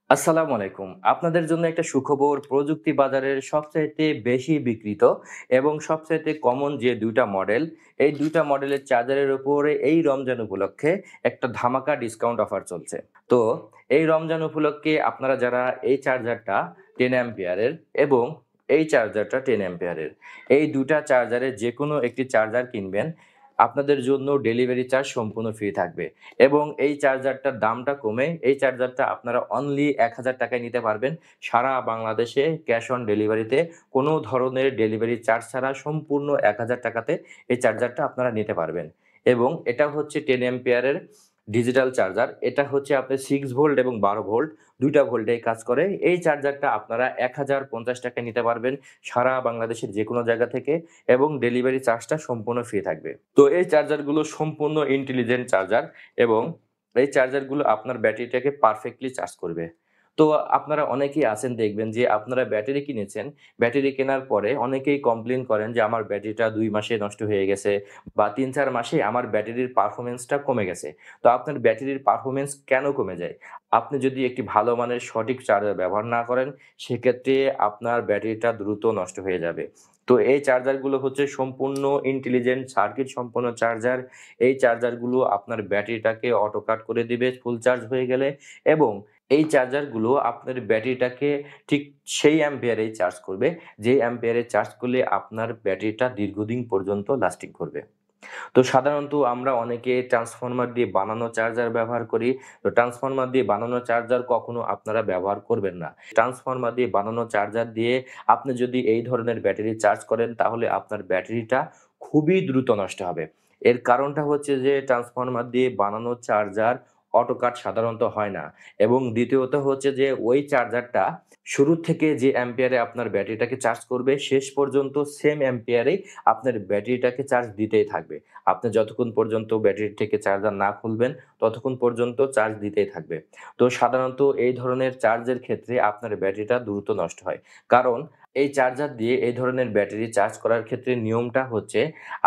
আসসালামু আলাইকুম। আপনাদের জন্য একটা সুখবর, প্রযুক্তি বাজারের সবচাইতে বেশি বিক্রিত এবং সবচাইতে কমন যে ২ টা মডেল, এই ২ টা মডেলের চার্জারের উপরে এই রমজান উপলক্ষে একটা ধামাকা ডিসকাউন্ট অফার চলছে। তো এই রমজান উপলক্ষে আপনারা যারা এই চার্জারটা 10 অ্যাম্পিয়ারের এবং এই চার্জারটা 10 অ্যাম্পিয়ারের, এই ২ টা চার্জারের যেকোনো একটি চার্জার কিনবেন, আপনাদের জন্য ডেলিভারি চার্জ সম্পূর্ণ ফ্রি থাকবে। এবং এই চার্জারটার দামটা কমে এই চার্জারটা আপনারা অনলি ৳১,০০০ নিতে পারবেন। সারা বাংলাদেশে ক্যাশ অন ডেলিভারিতে কোনো ধরনের ডেলিভারি চার্জ ছাড়া সম্পূর্ণ ৳১,০০০ এই চার্জারটা আপনারা নিতে পারবেন। এবং এটা হচ্ছে 10 অ্যাম্পিয়ারের ডিজিটাল চার্জার। এটা হচ্ছে আপনার 6 ভোল্ট এবং 12 ভোল্ট ২ টা ভোল্টেই কাজ করে। এই চার্জারটা আপনারা ৳১,০৫০ নিতে পারবেন সারা বাংলাদেশের যেকোনো জায়গা থেকে এবং ডেলিভারি চার্জটা সম্পূর্ণ ফ্রি থাকবে। তো এই চার্জারগুলো সম্পূর্ণ ইন্টেলিজেন্ট চার্জার এবং এই চার্জারগুলো আপনার ব্যাটারিটাকে পারফেক্টলি চার্জ করবে। তো আপনারা অনেকেই আছেন দেখবেন যে আপনারা ব্যাটারি কিনেছেন, ব্যাটারি কেনার পরে অনেকেই কমপ্লেইন করেন যে আমার ব্যাটারিটা ২ মাসে নষ্ট হয়ে গেছে বা ৩-৪ মাসে আমার ব্যাটারির পারফরম্যান্সটা কমে গেছে। তো আপনার ব্যাটারির পারফরম্যান্স কেন কমে যায়? আপনি যদি একটি ভালো মানের সঠিক চার্জার ব্যবহার না করেন, সেক্ষেত্রে আপনার ব্যাটারিটা দ্রুত নষ্ট হয়ে যাবে। তো এই চার্জারগুলো হচ্ছে সম্পূর্ণ ইন্টেলিজেন্ট সার্কিট সম্পন্ন চার্জার। এই চার্জারগুলো আপনার ব্যাটারিটাকে অটো কাট করে দিবে ফুল চার্জ হয়ে গেলে এবং এই চার্জারগুলো আপনার ব্যাটারিটাকে ঠিক সেই অ্যাম্পিয়ারেই চার্জ করবে, যে অ্যাম্পিয়ারে চার্জ করলে আপনার ব্যাটারিটা দীর্ঘদিন পর্যন্ত লাস্টিং করবে। তো সাধারণত আমরা অনেকে ট্রান্সফরমার দিয়ে বানানো চার্জার ব্যবহার করি। তো ট্রান্সফরমার দিয়ে বানানো চার্জার কখনো আপনারা ব্যবহার করবেন না। ট্রান্সফরমার দিয়ে বানানো চার্জার দিয়ে আপনি যদি এই ধরনের ব্যাটারি চার্জ করেন তাহলে আপনার ব্যাটারিটা খুবই দ্রুত নষ্ট হবে। এর কারণটা হচ্ছে যে ট্রান্সফরমার দিয়ে বানানো চার্জার অটো কাট সাধারণত হয় না এবং দ্বিতীয়ত হচ্ছে যে ওই চার্জারটা শুরু থেকে যে অ্যাম্পিয়ারে আপনার ব্যাটারিটাকে চার্জ করবে শেষ পর্যন্ত সেম অ্যাম্পিয়ারেই আপনার ব্যাটারিটাকে চার্জ দিতেই থাকবে। আপনি যতক্ষণ পর্যন্ত ব্যাটারি থেকে চার্জার না খুলবেন, ততক্ষণ পর্যন্ত চার্জ দিতেই থাকবে। তো সাধারণত এই ধরনের চার্জের ক্ষেত্রে আপনার ব্যাটারিটা দ্রুত নষ্ট হয়। কারণ এই চার্জার দিয়ে এই ধরনের ব্যাটারি চার্জ করার ক্ষেত্রে নিয়মটা হচ্ছে,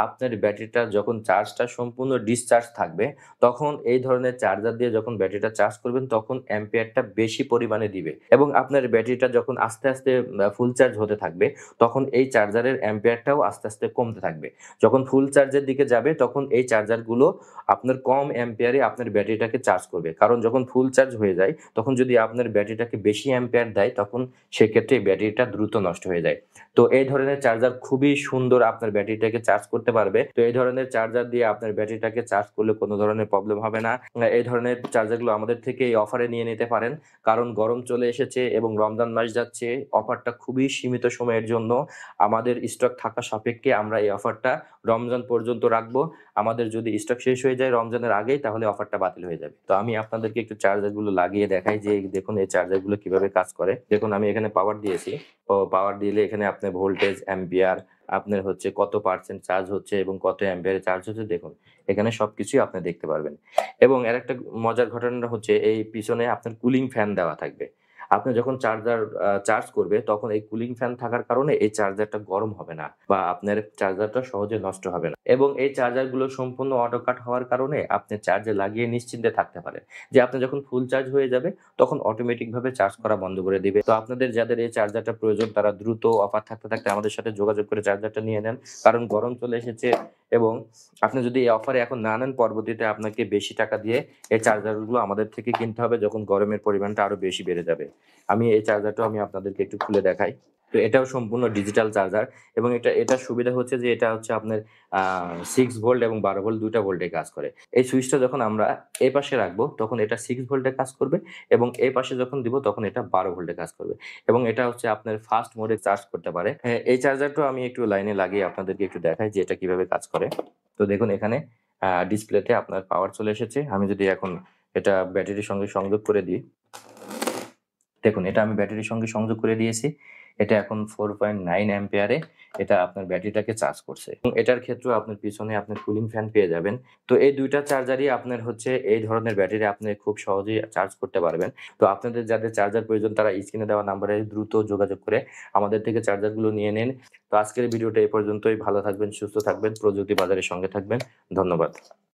আপনার ব্যাটারিটা যখন চার্জটা সম্পূর্ণ ডিসচার্জ থাকবে, তখন এই ধরনের চার্জার দিয়ে যখন ব্যাটারিটা চার্জ করবেন, তখন অ্যাম্পিয়ারটা বেশি পরিমাণে দিবে এবং আপনার ব্যাটারিটা যখন আস্তে, আস্তে ফুল চার্জ হতে থাকবে, তখন এই চার্জারের অ্যাম্পিয়ারটাও আস্তে, আস্তে কমতে থাকবে। যখন ফুল চার্জের দিকে যাবে তখন এই চার্জারগুলো আপনার কম অ্যাম্পিয়ারে আপনার ব্যাটারিটাকে চার্জ করবে। কারণ যখন ফুল চার্জ হয়ে যায় তখন যদি আপনার ব্যাটারিটাকে বেশি অ্যাম্পিয়ার দেয় তখন সেক্ষেত্রে ব্যাটারিটা দ্রুত নষ্ট হয়ে যায়। তো এই ধরনের চার্জার খুবই সুন্দর আপনার ব্যাটারিটাকে চার্জ করতে পারবে। তো এই ধরনের চার্জার দিয়ে আপনার ব্যাটারিটাকে চার্জ করলে কোনো ধরনের প্রবলেম হবে না। এই ধরনের চার্জারগুলো আমাদের থেকে এই অফারে নিয়ে নিতে পারেন। কারণ গরম চলে এসেছে এবং রমজান মাস যাচ্ছে। অফারটা খুবই সীমিত সময়ের জন্য। আমাদের স্টক থাকা সাপেক্ষে আমরা এই অফারটা রমজান পর্যন্ত রাখবো। আমাদের যদি স্টক শেষ হয়ে যায় রমজানের আগেই তাহলে অফারটা বাতিল হয়ে যাবে। তো আমি আপনাদেরকে একটু চার্জারগুলো লাগিয়ে দেখাই যে দেখুন এই চার্জারগুলো কিভাবে কাজ করে। দেখুন আমি এখানে পাওয়ার দিয়েছি। তো পাওয়ার দিলে এখানে আপনার ভোল্টেজ, অ্যাম্পিয়ার, আপনার হচ্ছে কত পার্সেন্ট চার্জ হচ্ছে এবং কত অ্যাম্পিয়ারে চার্জ হচ্ছে দেখুন। এখানে সবকিছুই আপনি দেখতে পারবেন। এবং আরেকটা মজার ঘটনাটা হচ্ছে এই পিছনে আপনার কুলিং ফ্যান দেওয়া থাকবে। আপনি যখন চার্জ করবে তখন এই কুলিং ফ্যান থাকার কারণে এই চার্জারটা গরম হবে না বা আপনার চার্জারটা সহজে নষ্ট হবে না। এবং এই চার্জারগুলো সম্পূর্ণ অটো কাট হওয়ার কারণে আপনি চার্জে লাগিয়ে নিশ্চিন্তে থাকতে পারেন। যে আপনি যখন ফুল চার্জ হয়ে যাবে তখন অটোমেটিক ভাবে চার্জ করা বন্ধ করে দিবে। তো আপনাদের যাদের এই চার্জারটা প্রয়োজন তারা দ্রুত অফার থাকতে, থাকতে আমাদের সাথে যোগাযোগ করে চার্জারটা নিয়ে নেন। কারণ গরম চলে এসেছে এবং আপনি যদি এই অফারে এখন না নেন পরবর্তীতে আপনাকে বেশি টাকা দিয়ে এই চার্জারগুলো আমাদের থেকে কিনতে হবে যখন গরমের পরিমাণটা আরো বেশি বেড়ে যাবে। আমি এই চার্জারটাও আমি আপনাদেরকে একটু খুলে দেখাই। তো এটাও সম্পূর্ণ ডিজিটাল চার্জার এবং এটার সুবিধা হচ্ছে যে এটা হচ্ছে আপনার 6 ভোল্ট এবং 12 ভোল্ট ২ টা ভোল্টে কাজ করে। এই সুইচটা যখন আমরা এই পাশে রাখবো তখন এটা 6 ভোল্টে কাজ করবে এবং এই পাশে যখন দিব তখন এটা 12 ভোল্টে কাজ করবে এবং এটা হচ্ছে আপনার ফাস্ট মোডে চার্জ করতে পারে। এই চার্জারটাও আমি একটু লাইনে লাগিয়ে আপনাদেরকে একটু দেখাই যে এটা কিভাবে কাজ করে। তো দেখুন এখানে ডিসপ্লেতে আপনার পাওয়ার চলে এসেছে। আমি যদি এখন এটা ব্যাটারির সঙ্গে সংযোগ করে দিই, দেখুন এটা আমি ব্যাটারির সঙ্গে সংযোগ করে দিয়েছি। এটা এখন 4.9 অ্যাম্পিয়ারে এটা আপনার ব্যাটারিটাকে চার্জ করছে এবং এটার ক্ষেত্রেও আপনার পিছনে আপনার কুলিং ফ্যান পেয়ে যাবেন। তো এই ২ টা চার্জারই আপনার হচ্ছে এই ধরনের ব্যাটারি আপনি খুব সহজেই চার্জ করতে পারবেন। তো আপনাদের যাদের চার্জার প্রয়োজন তারা স্ক্রিনে দেওয়া নাম্বারে দ্রুত যোগাযোগ করে আমাদের থেকে চার্জারগুলো নিয়ে নিন। তো আজকের ভিডিওটা এ পর্যন্তই। ভালো থাকবেন, সুস্থ থাকবেন, প্রযুক্তি বাজারের সঙ্গে থাকবেন। ধন্যবাদ।